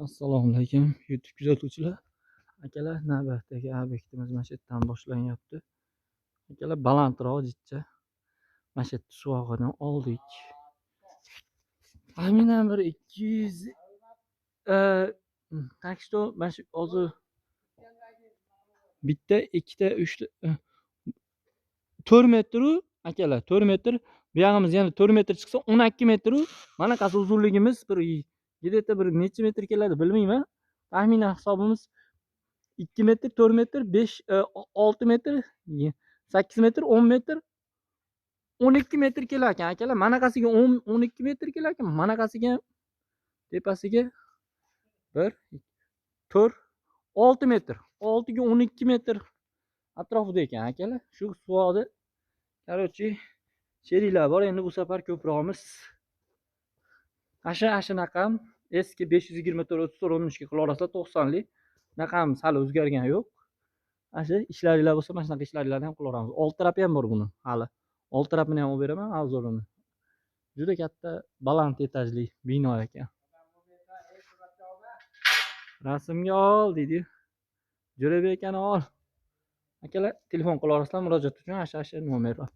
Assalomu alaykum YouTube kuzatuvchilar. Akalar, navbatdagi obyektimiz mana shu yerdan boshlanyapti. Akalar, balandroq jicha. Mana shu yerda suvog'ini oldik. Taxminan bir 200 так что mana shu hozir bitta, ikkita, uchta 4 metr u akalar, 4 metr. Bu yog'imiz yana 4 metr chiqsa 12 metr u. Mana qasi uzunligimiz bir где-то bir necha metr keladi bilmayman. Taxminan hisobimiz 2 metr, 4 metr, 5, 6 metr, 8 metr, 10 metr, 12 metr kelar ekan akalar. Manaqasiga 12 metr kelar ekan. Manaqasiga tepasiga 1, 4, 6 metr. 6 ga 12 metr atrofida ekan akalar. Shu suvoqda короче sheriklar bor. Endi bu safar ko'prog'imiz ashunaqam eski 524 34 oltmishga qila olasizlar 90lik. Naqamiz hali o'zgargani yo'q. Asha ishlaringlar bo'lsa, mana shunaqa ishlaringlarni ham qilaveramiz. Old tarafi ham bor buni hali. Old tarafini ham olib beraman, avzorini. Juda katta baland etajli bino ekan. Rasmga ol deydi. Jo'rabek akani ol. Akalar, telefon qila olasizlar murojaat uchun. Asha nomer bor.